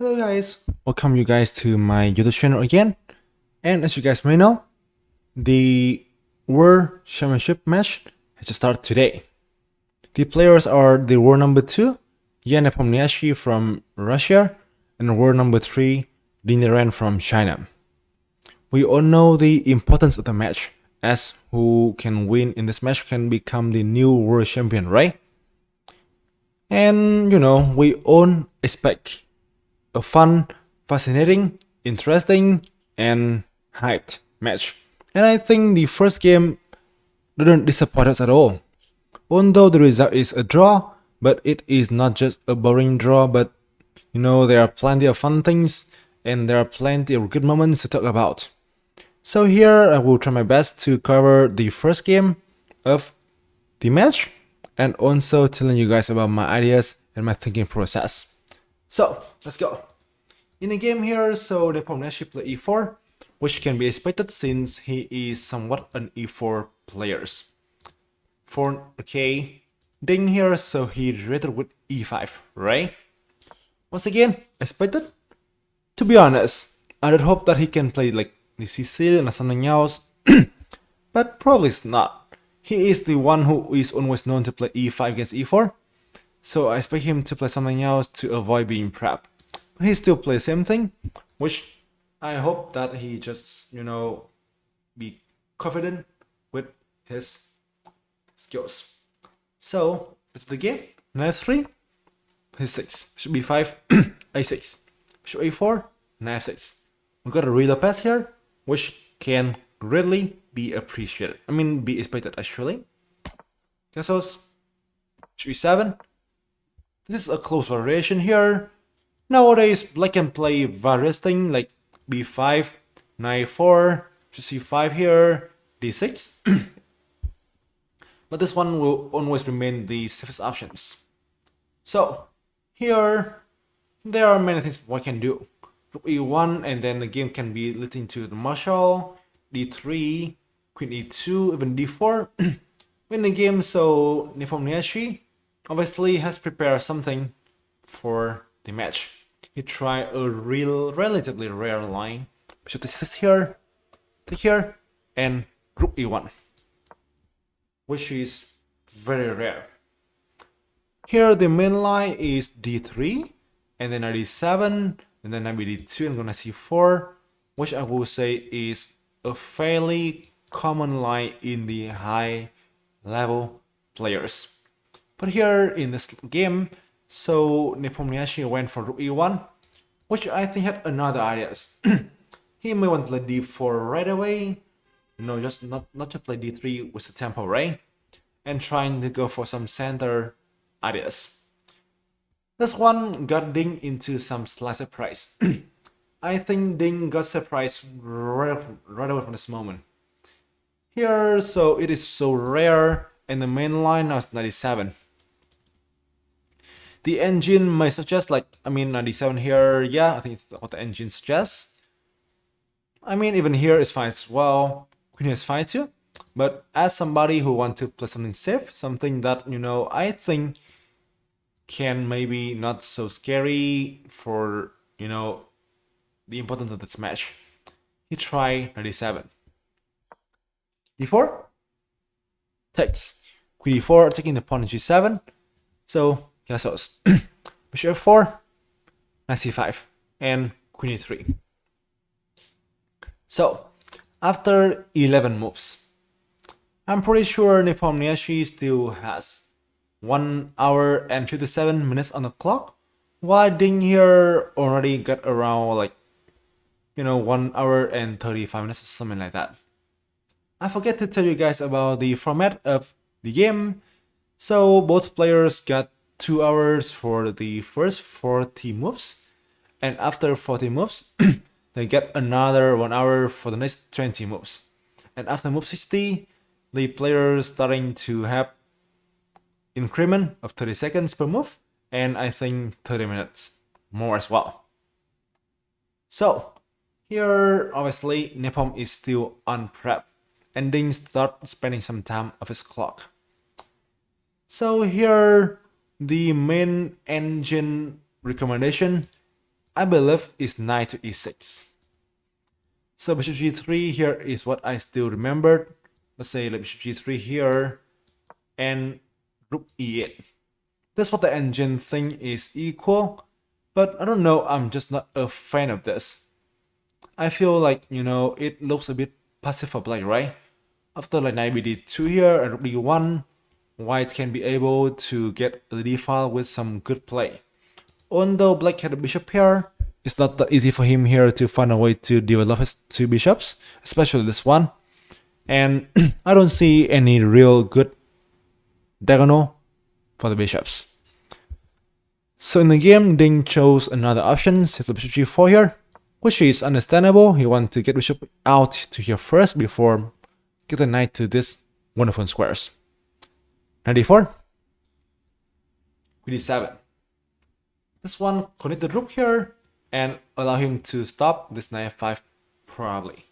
Hello guys, welcome you guys to my YouTube channel again. And as you guys may know, the World Championship match has just started today. The players are the world number 2, Nepomniachtchi from Russia, and world number 3, Ding Liren from China. We all know the importance of the match, as who can win in this match can become the new world champion, right? And we all expect a fun, fascinating, interesting, and hyped match. And I think the first game didn't disappoint us at all. Although the result is a draw, but it is not just a boring draw, but there are plenty of fun things and there are plenty of good moments to talk about. So here I will try my best to cover the first game of the match and also telling you guys about my ideas and my thinking process. So let's go. In the game here, so Nepomniachtchi play e4, which can be expected since he is somewhat an e4 player. Okay, Ding here, so he reacted with e5, right? Once again, expected. To be honest, I did hope that he can play like the Sicilian or something else, but probably it's not. He is the one who is always known to play e5 against e4, so I expect him to play something else to avoid being prepped. But he still plays the same thing, which I hope that he just, be confident with his skills. So, it's the game. Knight 3, h6, should be 5, a6, bishop a4, knight 6. We got a real pass here, which can greatly be appreciated. Be expected actually. Castles, bishop e7. This is a close variation here. Nowadays, black can play various things like b5, knight 4, c5 here, d6. But this one will always remain the safest options. So, here, there are many things one can do. Rook e1, and then the game can be lit into the marshal, d3, queen e2, even d4. Win the game, so Nepomniachtchi obviously has prepared something for the match. He tried a relatively rare line. Bishop d6 here, take here, and rook e1, which is very rare. Here the main line is d3, and then knight d7, and then knight d2, and gonna c4, which I will say is a fairly common line in the high level players. But here in this game, so Nepomniachtchi went for rook e1, which I think had another ideas. He may want to play d4 right away, just not to play d3 with the tempo, right? And trying to go for some center ideas. This one got Ding into some slight surprise. I think Ding got surprised right away from this moment. Here, so it is so rare, and the main line now is 97. The engine may suggest 97 here, yeah, I think it's what the engine suggests. Even here is fine as well. Queen is fine too. But as somebody who wants to play something safe, something that, I think can maybe not so scary for, the importance of this match, he tried 97. d4, takes. Queen d4, taking the pawn g7. So, castles. Bishop f4, knight c5, and queen e3. So, after 11 moves, I'm pretty sure Nepomniachtchi still has 1 hour and 57 minutes on the clock, while Ding here already got around 1 hour and 35 minutes or something like that. I forget to tell you guys about the format of the game. So both players got 2 hours for the first 40 moves, and after 40 moves, they get another 1 hour for the next 20 moves. And after move 60, the players starting to have increment of 30 seconds per move, and I think 30 minutes more as well. So here, obviously, Nepom is still unprepped, and Ding start spending some time of his clock. So here, the main engine recommendation I believe is knight to e6. So bishop g3 here is what I still remembered. Let's say bishop g3 here and rook e8. That's what the engine thing is equal, but I don't know, I'm just not a fan of this. I feel like, it looks a bit passive for black, right? After like knight bd2 here and rook d1, white can be able to get the d file with some good play. Although black had a bishop here, it's not that easy for him here to find a way to develop his two bishops, especially this one. And I don't see any real good diagonal for the bishops. So in the game, Ding chose another option, set the bishop g4 here, which is understandable. He wants to get bishop out to here first before get the knight to this wonderful squares. Knight d4, queen d7. This one connect the rook here and allow him to stop this knight f5 probably.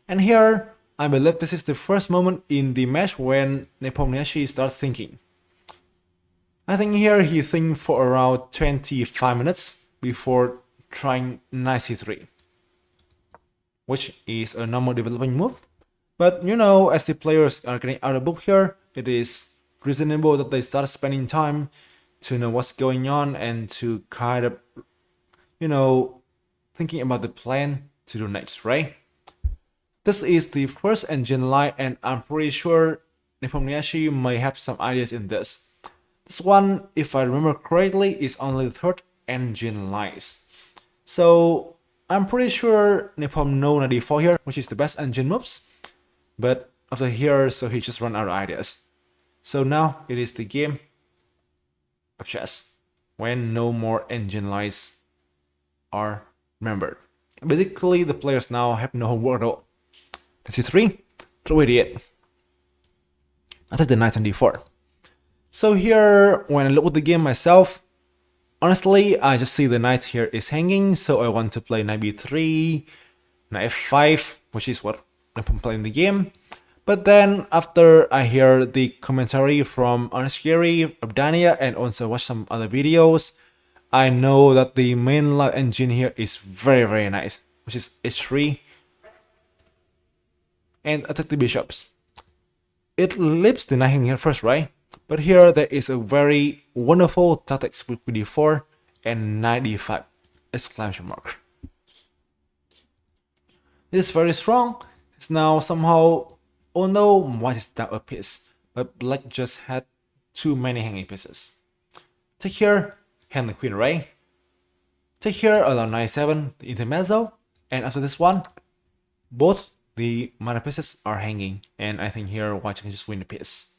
And here, I believe this is the first moment in the match when Nepomniachtchi starts thinking. I think here he thinks for around 25 minutes before trying knight c3, which is a normal developing move. But as the players are getting out of book here, it is reasonable that they start spending time to know what's going on and to kind of, thinking about the plan to do next, right? This is the first engine line, and I'm pretty sure Nepomniachtchi may have some ideas in this. This one, if I remember correctly, is only the third engine lines. So I'm pretty sure Nepom knows knight d4 here, which is the best engine moves. But after here, so he just run out of ideas. So now it is the game of chess when no more engine lines are remembered. Basically, the players now have no homework at all. c3, rook e8. I take the knight on d4. So here, when I look at the game myself, honestly, I just see the knight here is hanging, so I want to play knight b3, knight f5, which is what I'm playing the game. But then after I hear the commentary from Anashkiri, Rd1, and also watch some other videos, I know that the main light engine here is very, very nice, which is h3, and attack the bishops. It leaves the knight hanging here first, right? But here there is a very wonderful tactics with d4 and knight d5 exclamation mark. This is very strong. It's now somehow, oh no, white is down a piece, but black just had too many hanging pieces. Take here, hand the queen, right? Take here, allow knight 7, the intermezzo, and after this one, both the minor pieces are hanging, and I think here white can just win the piece.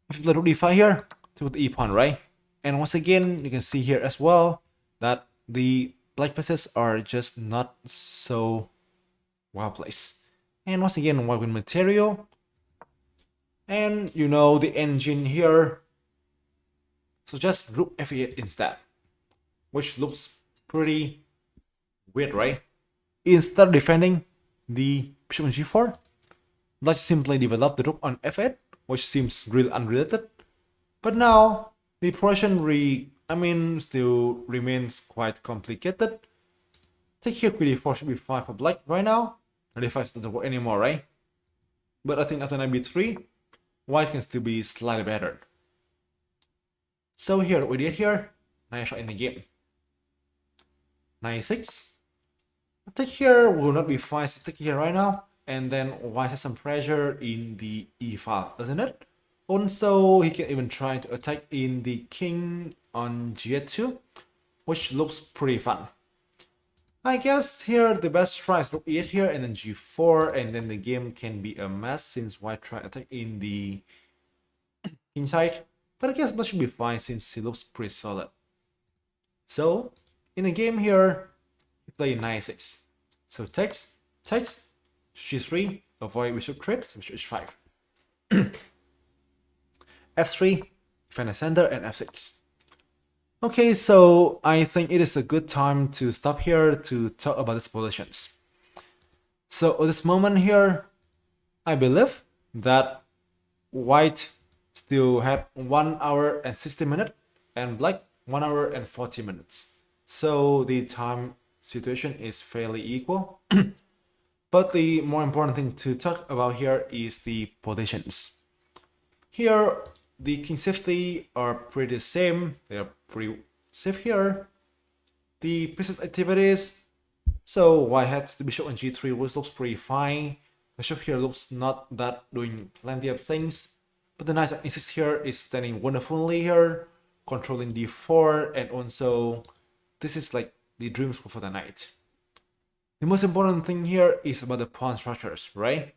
If you play rook d5 here, to the e pawn, right? And once again, you can see here as well that the black pieces are just not so well placed. And once again, white win material. And the engine here. So just rook f8 instead, which looks pretty weird, right? Instead of defending the bishop on g4, let's simply develop the rook on f8, which seems really unrelated. But now the progression still remains quite complicated. Take here, queen d4 should be fine for black right now. Knight d5 doesn't work anymore, right? But I think after knight b3, white can still be slightly better. So here, we did here, knight f8 in the game. Knight e6. Take here will not be fine, so take here right now. And then white has some pressure in the e file, doesn't it? Also, he can even try to attack in the king on g8, which looks pretty fun. I guess here the best try is rook e8 here and then g4, and then the game can be a mess since white try to attack in the king side. But I guess that should be fine since he looks pretty solid. So, in the game here, he play knight 6. So takes, g3, avoid bishop trade, so bishop h5. f3, defend the center, and f6. Okay, so I think it is a good time to stop here to talk about these positions. So at this moment here, I believe that white still had 1 hour and 60 minutes and black 1 hour and 40 minutes. so the time situation is fairly equal. But the more important thing to talk about here is the positions. Here, the king safety are pretty same. They are pretty safe here. The pieces activities. So white has the bishop on g3, which looks pretty fine. The bishop here looks not that doing plenty of things. But the knight on e6 here is standing wonderfully here, controlling d4, and also this is like the dream school for the knight. The most important thing here is about the pawn structures, right?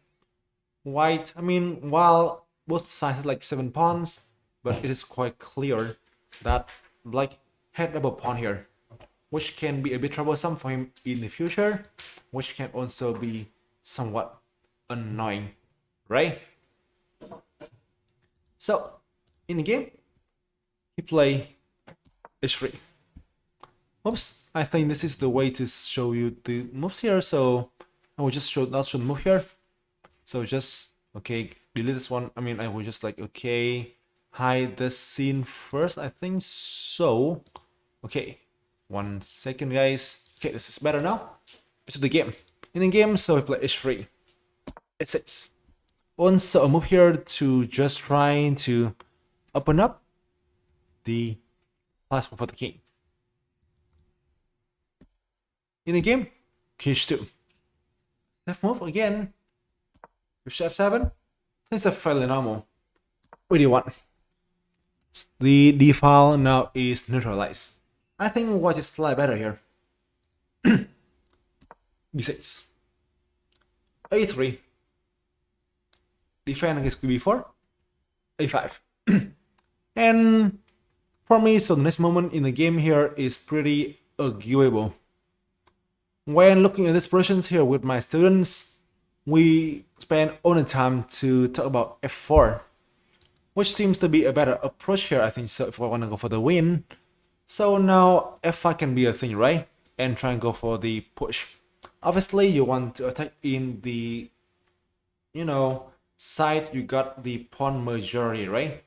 White, I mean, while both sides have like 7 pawns, but it is quite clear that black had double pawn here, which can be a bit troublesome for him in the future, which can also be somewhat annoying, right? So, in the game, he play h3. Oops, I think this is the way to show you the moves here, so I will just not show the move here. So just, okay, delete this one. I mean, I will just like, okay, hide this scene first, I think so. Okay, 1 second, guys. Okay, this is better now. Back to the game. In the game, so we play h3, h6. Also, a move here to just try to open up the platform for the king. In the game, h2. Left move again. Bishop f7. This is fairly normal. Rd1. The d file now is neutralized. I think white is slightly better here. d6. a3. Defend against b4. a5. And for me, so the next moment in the game here is pretty arguable. When looking at these positions here with my students, we spend all the time to talk about f4, which seems to be a better approach here, I think, so if I want to go for the win. So now f5 can be a thing, right? And try and go for the push. Obviously, you want to attack in the, side you got the pawn majority, right?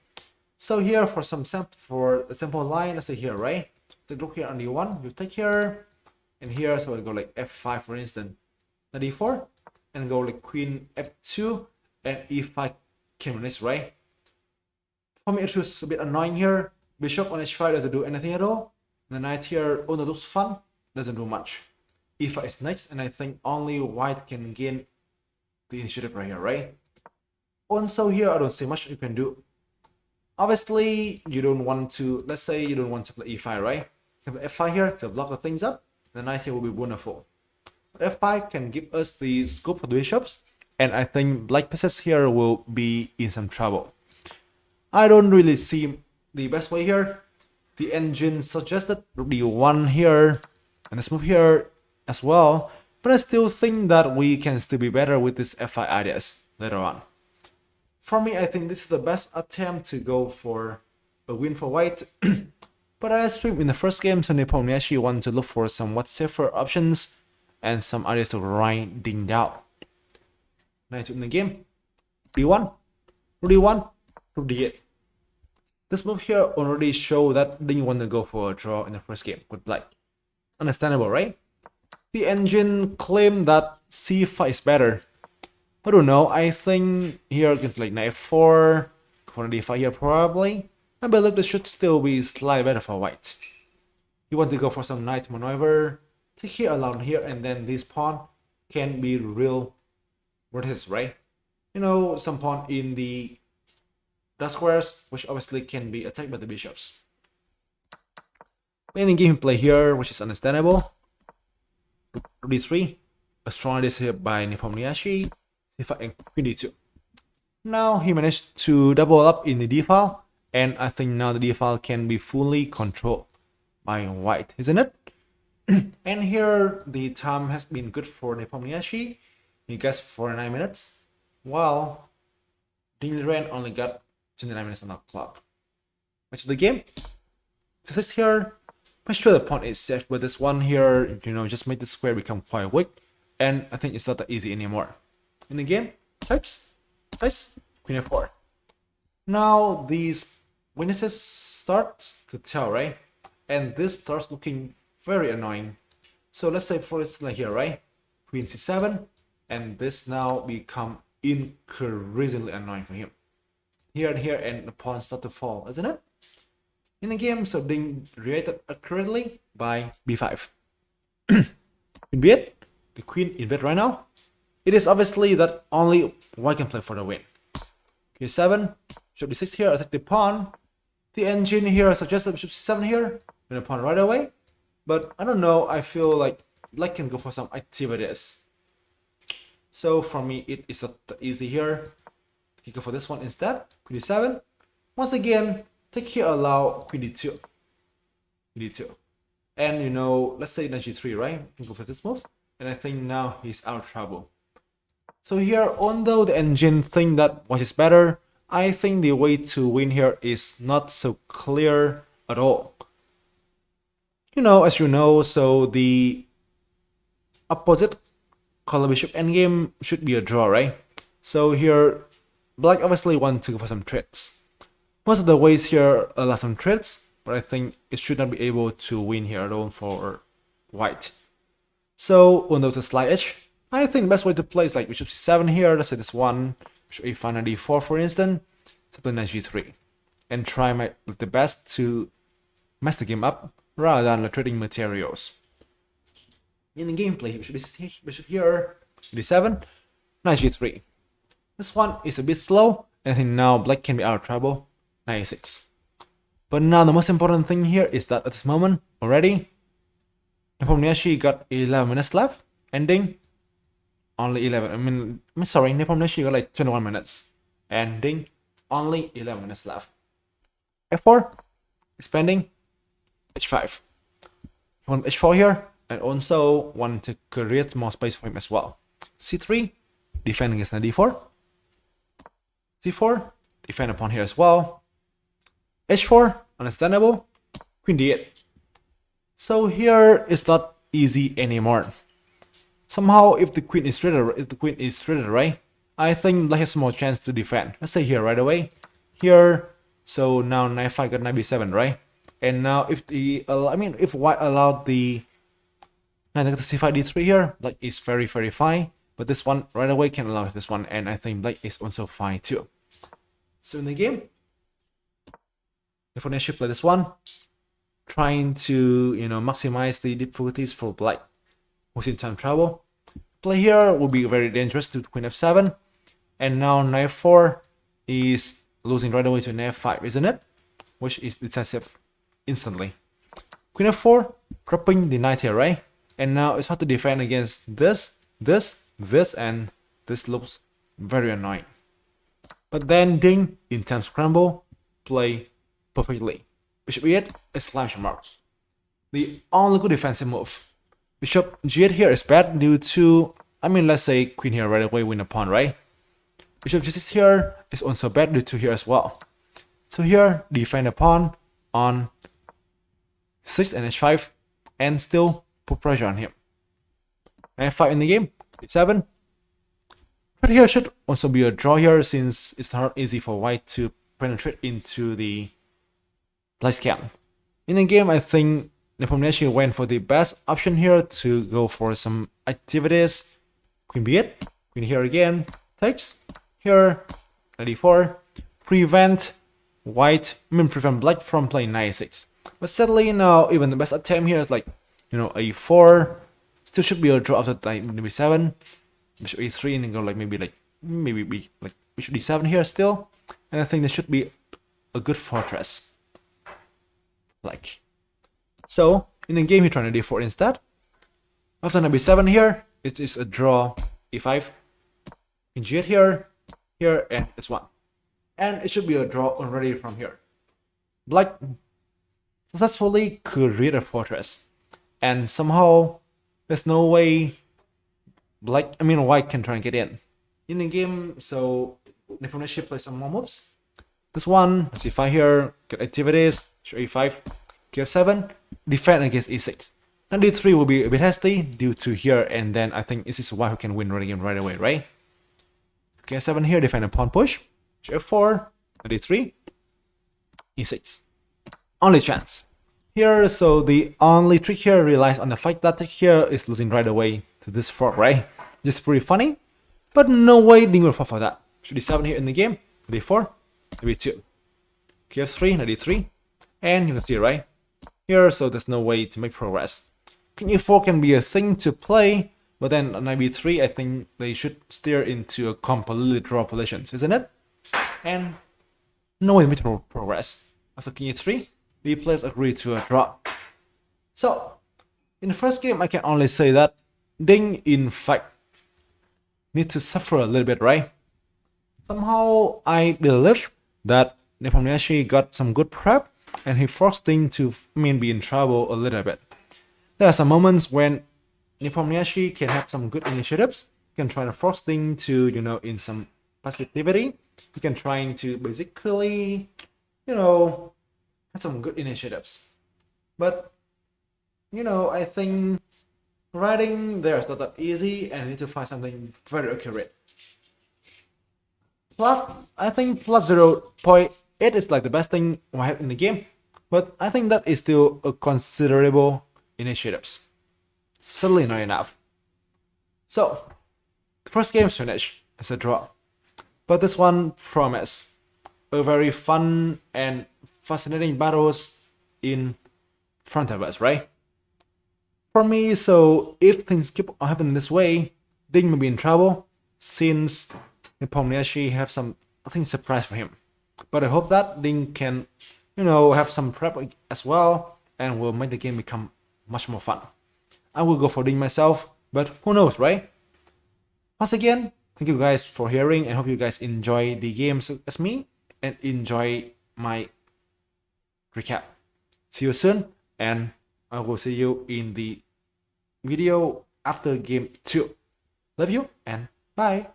So here for a simple line, let's say here, right? So look here on d1, you take here, and here, so I go like f5 for instance, then d4, and go like queen f2, and e5 came next, right? For me, it was a bit annoying here. Bishop on h5 doesn't do anything at all. The knight here, although looks fun, doesn't do much. e5 is next, and I think only white can gain the initiative right here, right? Also here, I don't see much you can do. Obviously, you don't want to, let's say you don't want to play e5, right? You can play f5 here to block the things up. The knight here will be wonderful. But f5 can give us the scope for the bishops, and I think black pieces here will be in some trouble. I don't really see the best way here. The engine suggested d1 here, and this move here as well, but I still think that we can still be better with these f5 ideas later on. For me, I think this is the best attempt to go for a win for white. But I streamed in the first game, so Nepomniachtchi wanted to look for somewhat safer options and some ideas to write Ding down. Knight in the game, d1, d1, d8. This move here already showed that Ding wanted to go for a draw in the first game with black. Understandable, right? The engine claimed that c5 is better. I don't know, I think here I can play knight f4, for d5 here probably. I believe this should still be slightly better for white. You want to go for some knight maneuver, take here alone here, and then this pawn can be real vertices, right? Some pawn in the dark squares, which obviously can be attacked by the bishops. Any game play here, which is understandable. d3, a strong idea here by Nepomniachtchi, c5 and queen d2. Now he managed to double up in the d file, and I think now the d file can be fully controlled by white, isn't it? And here the time has been good for Nepomniachtchi. He gets 49 minutes, while Ding Liren only got 29 minutes on the clock. Back to the game. This is here. Make sure the pawn is safe, but this one here, just make the square become quite weak, and I think it's not that easy anymore. In the game, takes, queen f4. Now these witnesses start to tell, right? And this starts looking very annoying. So let's say for instance like here, right? Queen c7, and this now become increasingly annoying for him. Here and here, and the pawn start to fall, isn't it? In the game, so Ding reacted accurately by b5. In b8, the queen in bed right now. It is obviously that only white can play for the win. Q7, bishop d6 here, attack the pawn. The engine here suggested bishop c7 here, win the pawn right away. But I don't know, I feel like black can go for some activities. So for me, it is not easy here. You go for this one instead, queen d7. Once again, take here, allow queen d2. Queen d2. And you know, let's say knight g3, right? You can go for this move. And I think now he's out of trouble. So here, although the engine think that white is better, I think the way to win here is not so clear at all. You know, as you know, so the opposite color bishop endgame should be a draw, right? So here, black obviously wants to go for some trades. Most of the ways here allow some trades, but I think it should not be able to win here at all for white. So, although the slight edge, I think the best way to play is like bishop c7 here, let's say this one, bishop a5 and d4 for instance, to play knight g3, and try my the best to mess the game up rather than trading materials. In the gameplay, bishop here, d7, knight g3. This one is a bit slow, and I think now black can be out of trouble, knight a6. But now the most important thing here is that at this moment already, Nepomniachtchi got 11 minutes left, ending only 11. Sorry, Nepomniachtchi got like 21 minutes, ending only 11 minutes left. f4, expanding, h5. He wants h4 here, and also want to create more space for him as well. c3, defend against the d4. c4, defend upon here as well. h4, understandable. Queen d8. So here it's not easy anymore. Somehow, if the queen is threaded, right, I think black has more chance to defend. Let's say here right away. Here, so now knight 5 got knight b7, right? And now if if white allowed the knight to c5 d3 here, black is very fine. But this one right away can allow this one, and I think black is also fine too. So in the game, Nepomniachtchi play this one, trying to maximize the difficulties for black, who's in time trouble. Play here will be very dangerous to queen f7, and now knight 4 is losing right away to knight 5, isn't it? Which is decisive instantly. Queen f4, dropping the knight here, right? And now it's hard to defend against this, and this looks very annoying. But then Ding, in time scramble, play perfectly. Bishop e8 / mark. The only good defensive move. Bishop g8 here is bad due to, let's say queen here right away win a pawn, right? Bishop g6 here is also bad due to here as well. So here, defend the pawn on 6 and h5 and still put pressure on him. f5 in the game, h7. But here should also be a draw here since it's not easy for white to penetrate into the black's camp. In the game, I think Nepomniachtchi went for the best option here to go for some activities. Queen b8, queen here again, takes, here, knight d4, prevent black from playing knight a6. But sadly now, even the best attempt here is like, a4, still should be a draw after knight b7, bishop a3, and then go like maybe bishop d7 here still. And I think this should be a good fortress. So in the game, you're trying to d4 instead. After knight b7 here, it is a draw. e5, in g8 here, and it's 1. And it should be a draw already from here. Black successfully created a fortress, and somehow there's no way white can try and get in the game. So Nepomniachtchi plays some more moves. This one, c5 here, get activities, a5, f7, defend against e6. Now d3 will be a bit hasty due to here, and then I think this is white who can win the game right away, right? f7 here, defend a pawn push, f4, d3, e6. Only chance. here, so the only trick here relies on the fact that here is losing right away to this fork, right? Just pretty funny, but no way Ding will fall for that. Should d7 here in the game, d4, d2, kf3, knight d3, and you can see right here, so there's no way to make progress. King e4 can be a thing to play, but then on knight b3, I think they should steer into a completely draw position, isn't it? And no way to make progress. After king e3, the players agree to a draw. So, in the first game, I can only say that Ding, in fact, need to suffer a little bit, right? Somehow, I believe that Nepomniachtchi got some good prep, and he forced Ding to be in trouble a little bit. There are some moments when Nepomniachtchi can have some good initiatives. He can try to force Ding to, in some passivity. He can try to basically, have some good initiatives. But, I think writing there is not that easy, and I need to find something very accurate. Plus, I think plus 0.8 is like the best thing I have in the game, but I think that is still a considerable initiatives. Certainly not enough. So, the first game is finished. It's a draw. But this one promised a very fun and fascinating battles in front of us, right? For me, so if things keep happening this way, Ding may be in trouble, since Nepomniachtchi have some, I think, surprise for him. But I hope that Ding can, have some prep as well, and will make the game become much more fun. I will go for Ding myself, but who knows, right? Once again, thank you guys for hearing, and hope you guys enjoy the games as me, and enjoy my recap. See you soon, and I will see you in the video after game 2. Love you, and bye!